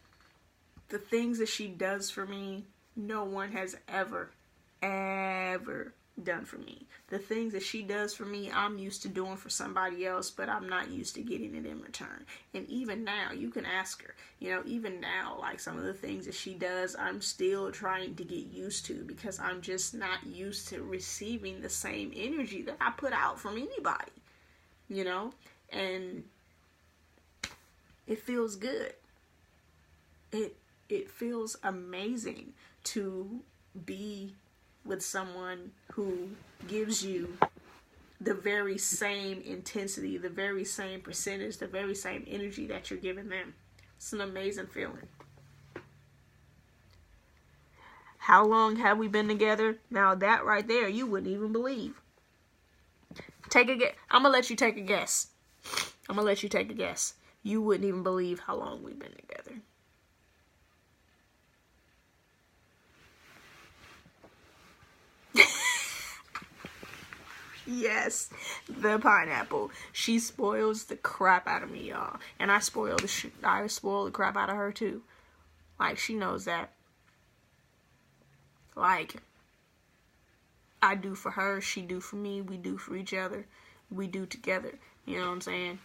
The things that she does for me, no one has ever done for me. The things that she does for me, I'm used to doing for somebody else, but I'm not used to getting it in return. And even now, you can ask her, you know, even now, like, some of the things that she does, I'm still trying to get used to, because I'm just not used to receiving the same energy that I put out from anybody, you know. And it feels good. It feels amazing to be with someone who gives you the very same intensity, the very same percentage, the very same energy that you're giving them. It's an amazing feeling. How long have we been together? Now that right there, you wouldn't even believe. Take a guess. I'm gonna let you take a guess. I'm gonna let you take a guess. You wouldn't even believe how long we've been together. Yes, the pineapple. She spoils the crap out of me, y'all, and I spoil the crap out of her too. Like, she knows that. Like, I do for her, she do for me, we do for each other, we do together. You know what I'm saying?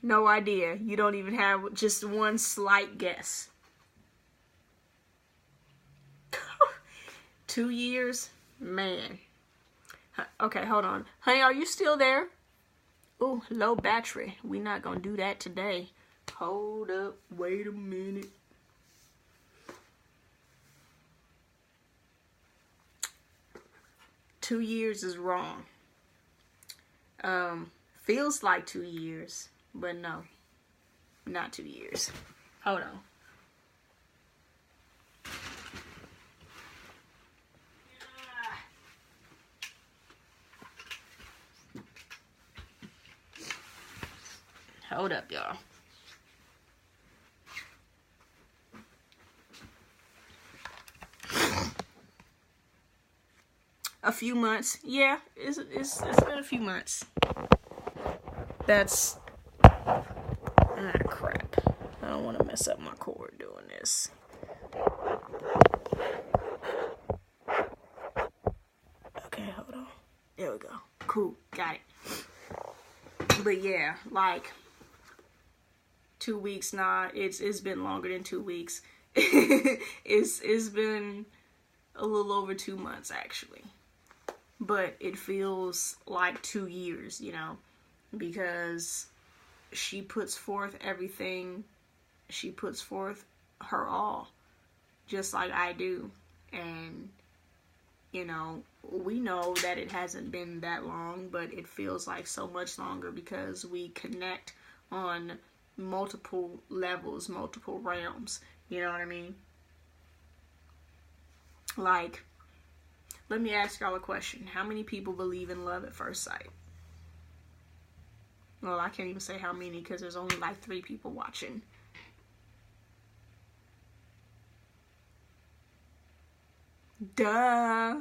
No idea. You don't even have just one slight guess. 2 years? Man. Okay, hold on. Honey, are you still there? Ooh, low battery. We not gonna do that today. Hold up. Wait a minute. Two years is wrong. Feels like 2 years, but no. Not 2 years. Hold on. Hold up, y'all. A few months. Yeah, it's been a few months. That's... Ah, crap. I don't want to mess up my cord doing this. Okay, hold on. There we go. Cool. Got it. But yeah, like... 2 weeks, nah, it's been longer than 2 weeks. it's been a little over 2 months, actually. But it feels like 2 years, you know, because she puts forth everything. She puts forth her all, just like I do. And, you know, we know that it hasn't been that long, but it feels like so much longer because we connect on multiple levels, multiple realms. You know what I mean? Like, let me ask y'all a question. How many people believe in love at first sight? Well, I can't even say how many because there's only like 3 people watching. Duh.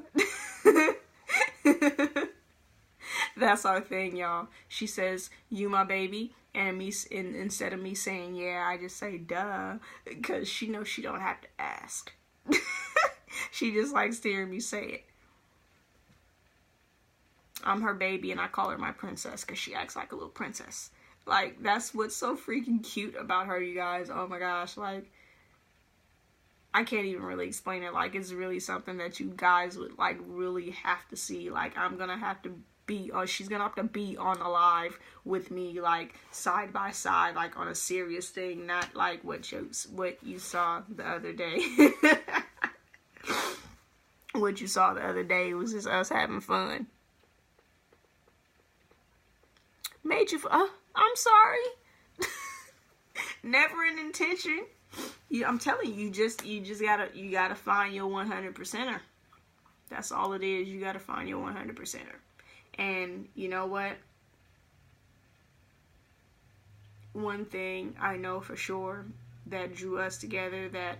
That's our thing, y'all. She says, "You my baby," and instead of me saying yeah, I just say duh, because she knows she don't have to ask. She just likes hearing me say it. I'm her baby, and I call her my princess because she acts like a little princess. Like, that's what's so freaking cute about her, you guys. Oh my gosh, like, I can't even really explain it. Like, it's really something that you guys would, like, really have to see. Like, I'm gonna have to be, or she's gonna have to be on a live with me, like, side by side, like, on a serious thing, not like what you saw the other day. What you saw the other day was just us having fun. Made you, I'm sorry. Never an intention. I'm telling you, you gotta find your 100%er. That's all it is. You gotta find your 100%er. And you know what? One thing I know for sure that drew us together, that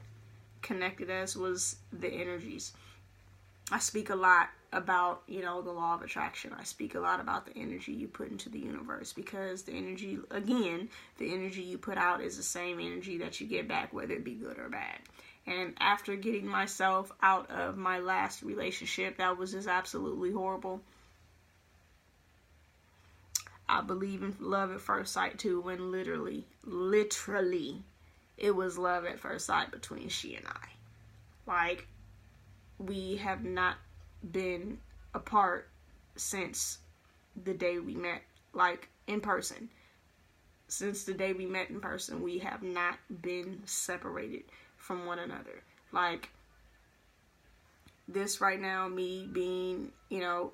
connected us, was the energies. I speak a lot about, the law of attraction. I speak a lot about the energy you put into the universe, because the energy you put out is the same energy that you get back, whether it be good or bad. And after getting myself out of my last relationship that was just absolutely horrible, I believe in love at first sight too, when literally, it was love at first sight between she and I. Like, we have not been apart since the day we met, like, in person. Since the day we met in person, we have not been separated from one another. Like, this right now, me being,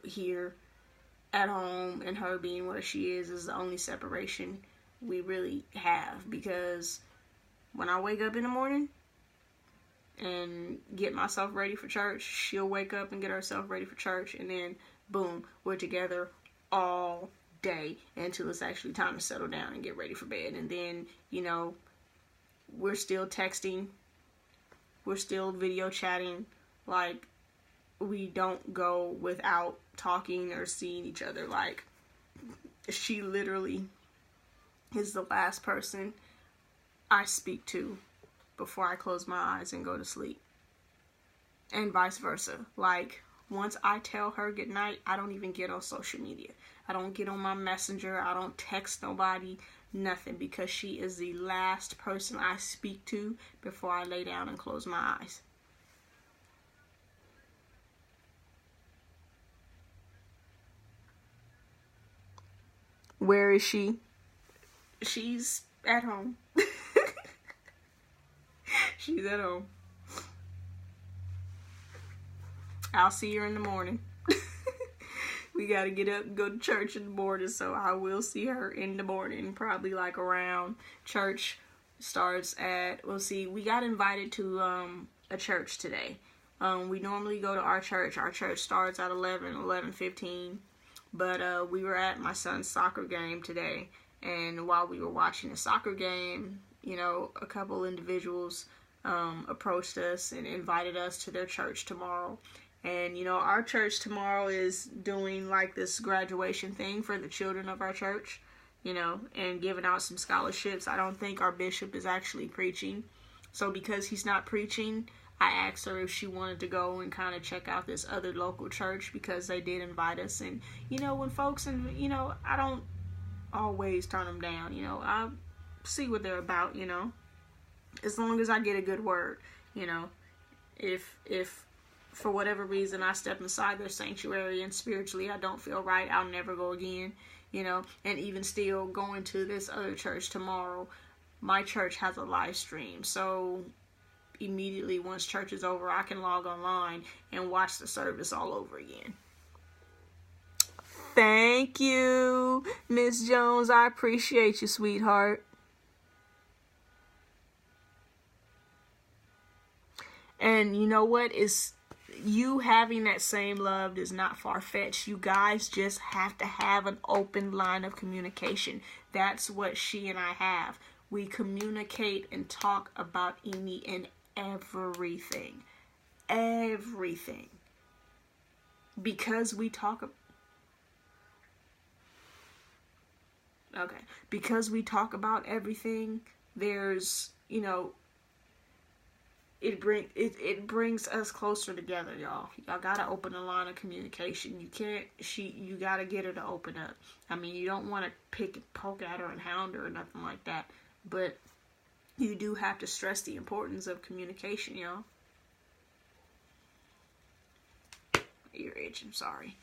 here at home and her being where she is the only separation we really have. Because when I wake up in the morning and get myself ready for church, she'll wake up and get herself ready for church, and then boom, we're together all day until it's actually time to settle down and get ready for bed. And then, we're still texting, we're still video chatting. Like, we don't go without talking or seeing each other. Like, she literally is the last person I speak to before I close my eyes and go to sleep. And vice versa. Like, once I tell her goodnight, I don't even get on social media. I don't get on my messenger. I don't text nobody, nothing, because she is the last person I speak to before I lay down and close my eyes. Where is she? She's at home. She's at home. I'll see her in the morning. We gotta get up and go to church in the morning, so I will see her in the morning, probably like around. Church starts at, we got invited to a church today. We normally go to our church. Our church starts at 11:15, but we were at my son's soccer game today, and while we were watching the soccer game, a couple individuals approached us and invited us to their church tomorrow. And, our church tomorrow is doing like this graduation thing for the children of our church, and giving out some scholarships. I don't think our bishop is actually preaching. So because he's not preaching, I asked her if she wanted to go and kind of check out this other local church, because they did invite us. And, when folks, and, I don't always turn them down, I see what they're about, as long as I get a good word, if for whatever reason I step inside their sanctuary and spiritually I don't feel right, I'll never go again, and even still going to this other church tomorrow, my church has a live stream, so immediately once church is over, I can log online and watch the service all over again. Thank you, Miss Jones. I appreciate you, sweetheart. And you know what? Is you having that same love is not far-fetched. You guys just have to have an open line of communication. That's what she and I have. We communicate and talk about any and everything. Everything. Because we talk because we talk about everything, there's, you know, it brings us closer together, y'all. Y'all gotta open a line of communication. You gotta get her to open up. I mean, you don't want to pick and poke at her and hound her or nothing like that, but you do have to stress the importance of communication, y'all. Ear itch, I'm sorry.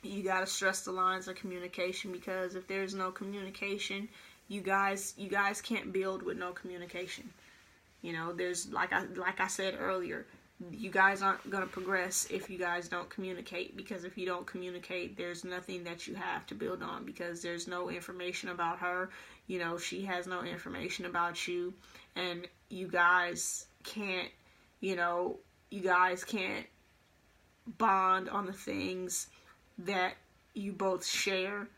You gotta stress the lines of communication, because if there's no communication, you guys can't build with no communication. You know, there's like I said earlier, you guys aren't gonna progress if you guys don't communicate, because if you don't communicate, there's nothing that you have to build on, because there's no information about her. You know, she has no information about you, and you guys can't bond on the things that you both share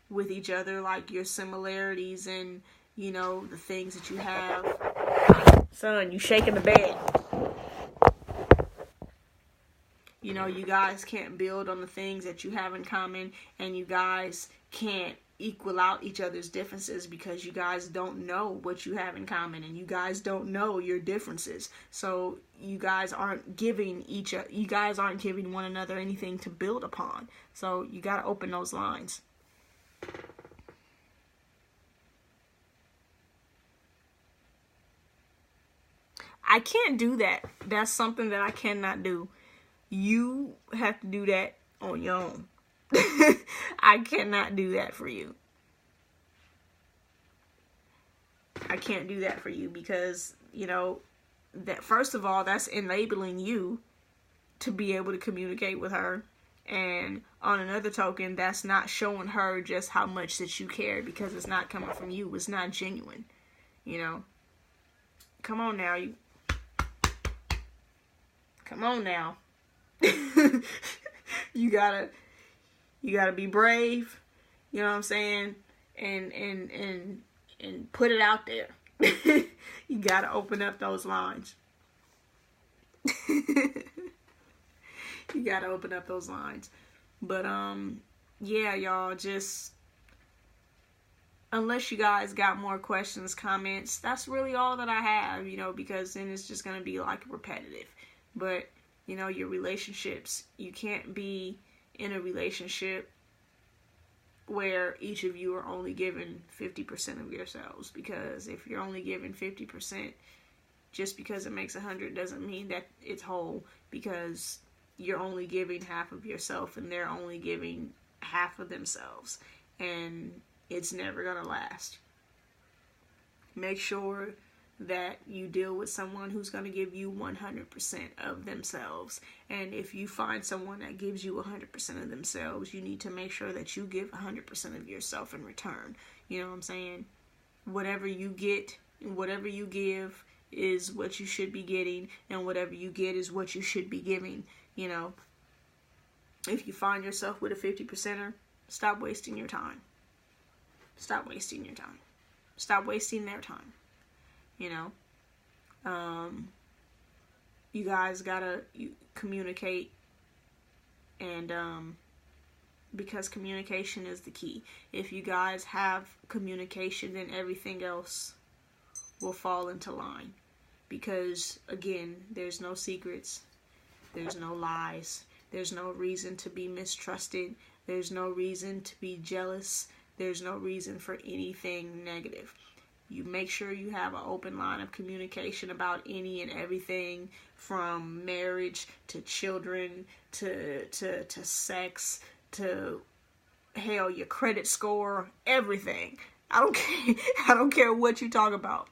with each other, like your similarities and, you know, the things that you have. Son, you shaking the bed. You know, you guys can't build on the things that you have in common, and you guys can't equal out each other's differences, because you guys don't know what you have in common, and you guys don't know your differences. So you guys aren't giving one another anything to build upon. So you got to open those lines. I can't do that. That's something that I cannot do. You have to do that on your own. I cannot do that for you. I can't do that for you, because, you know, that first of all, that's enabling you to be able to communicate with her. And on another token, that's not showing her just how much that you care, because it's not coming from you. It's not genuine. You know, come on now. Come on now. You gotta be brave, you know what I'm saying, and put it out there. You gotta open up those lines. You gotta open up those lines. But yeah, y'all, just unless you guys got more questions, comments, that's really all that I have, you know, because then it's just gonna be like repetitive. But you know, your relationships, you can't be in a relationship where each of you are only given 50% of yourselves, because if you're only given 50%, just because it makes 100 doesn't mean that it's whole, because you're only giving half of yourself and they're only giving half of themselves, and it's never gonna last. Make sure that you deal with someone who's going to give you 100% of themselves. And if you find someone that gives you 100% of themselves, you need to make sure that you give 100% of yourself in return. You know what I'm saying? Whatever you get, whatever you give is what you should be getting, and whatever you get is what you should be giving. You know, if you find yourself with a 50%er, stop wasting your time. Stop wasting your time. Stop wasting their time. You know, you guys gotta communicate, and because communication is the key. If you guys have communication, then everything else will fall into line. Because again, there's no secrets, there's no lies, there's no reason to be mistrusted, there's no reason to be jealous, there's no reason for anything negative. You make sure you have an open line of communication about any and everything, from marriage to children to sex to, hell, your credit score, everything. I don't care what you talk about.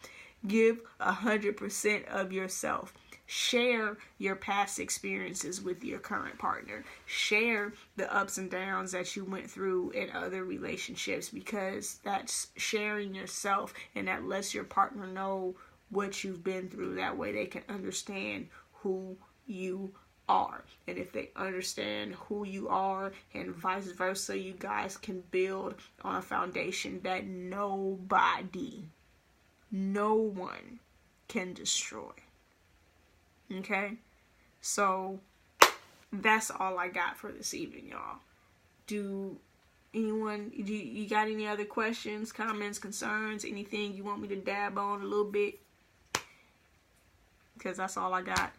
Give 100% of yourself. Share your past experiences with your current partner. Share the ups and downs that you went through in other relationships, because that's sharing yourself, and that lets your partner know what you've been through. That way they can understand who you are. And if they understand who you are and vice versa, you guys can build on a foundation that no one can destroy. Okay? So that's all I got for this evening, y'all. Do you got any other questions, comments, concerns, anything you want me to dab on a little bit? Because that's all I got.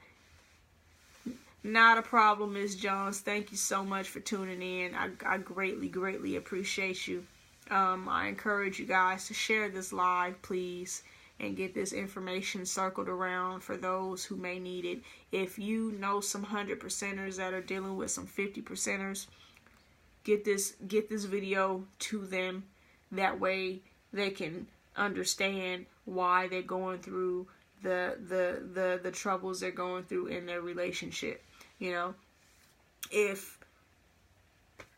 Not a problem, Ms. Jones. Thank you so much for tuning in. I greatly appreciate you. I encourage you guys to share this live, please, and get this information circled around for those who may need it. If you know some 100%ers that are dealing with some 50%ers, get this video to them. That way they can understand why they're going through the troubles they're going through in their relationship. You know, if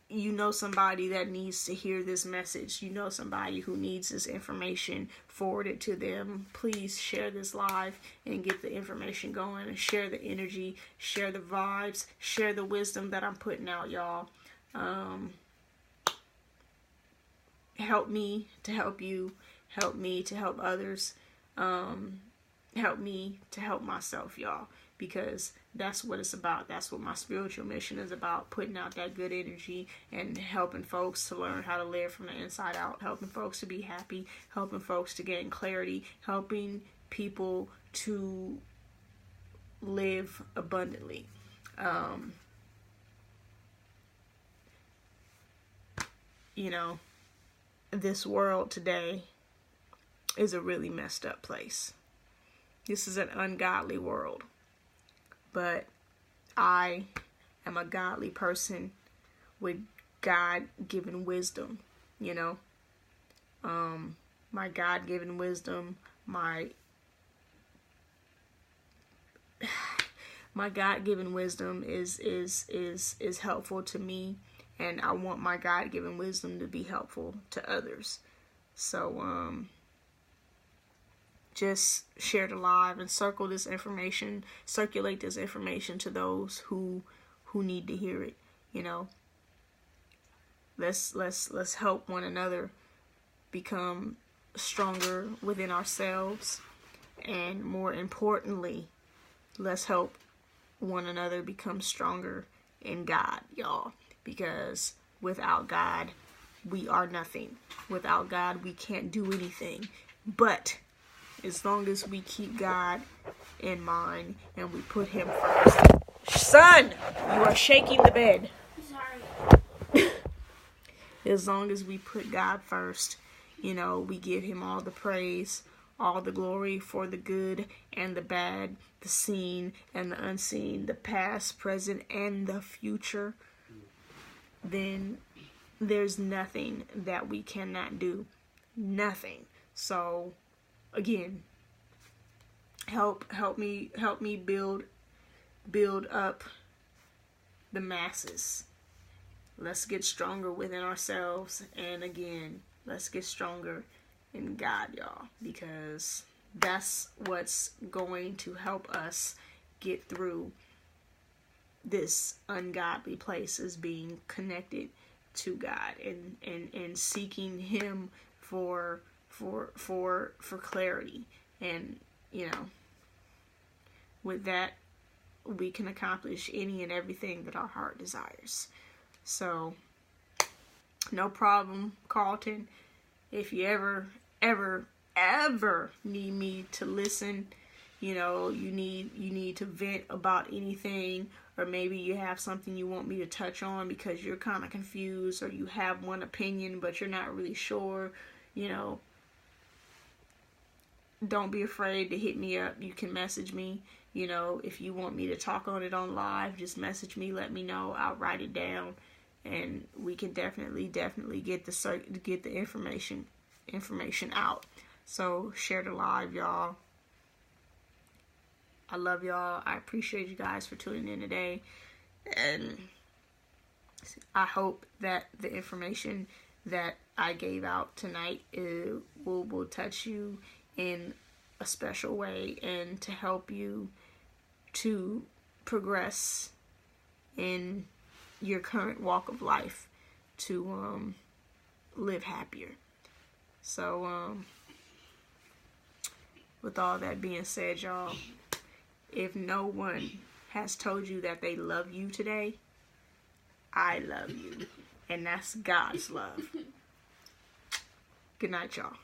you know somebody that needs to hear this message, you know somebody who needs this information forwarded to them, please share this live and get the information going, and share the energy, share the vibes, share the wisdom that I'm putting out, y'all. Help me to help you, help me to help others, help me to help myself, y'all, because that's what it's about. That's what my spiritual mission is about, putting out that good energy and helping folks to learn how to live from the inside out, helping folks to be happy, helping folks to gain clarity, helping people to live abundantly. You know, this world today is a really messed up place. This is an ungodly world. But I am a godly person with God-given wisdom, you know. My God-given wisdom, my God-given wisdom is helpful to me, and I want my God-given wisdom to be helpful to others. So, just share the live and circulate this information to those who need to hear it. You know, let's help one another become stronger within ourselves, and more importantly, let's help one another become stronger in God, y'all, because without God we are nothing. Without God we can't do anything. But as long as we keep God in mind and we put him first. Son, you are shaking the bed. Sorry. As long as we put God first, you know, we give him all the praise, all the glory for the good and the bad, the seen and the unseen, the past, present, and the future, then there's nothing that we cannot do. Nothing. So again, help me build up the masses. Let's get stronger within ourselves, and again, let's get stronger in God, y'all, because that's what's going to help us get through this ungodly place, is being connected to God and seeking him for clarity. And you know, with that we can accomplish any and everything that our heart desires. So no problem, Carlton. If you ever need me to listen, you know, you need to vent about anything, or maybe you have something you want me to touch on because you're kind of confused, or you have one opinion but you're not really sure, you know, don't be afraid to hit me up. You can message me. You know, if you want me to talk on it on live, just message me, let me know. I'll write it down, and we can definitely get the information out. So share the live, y'all. I love y'all. I appreciate you guys for tuning in today, and I hope that the information that I gave out tonight will touch you in a special way and to help you to progress in your current walk of life, to live happier. So with all that being said, y'all, if no one has told you that they love you today, I love you, and that's God's love. Good night, y'all.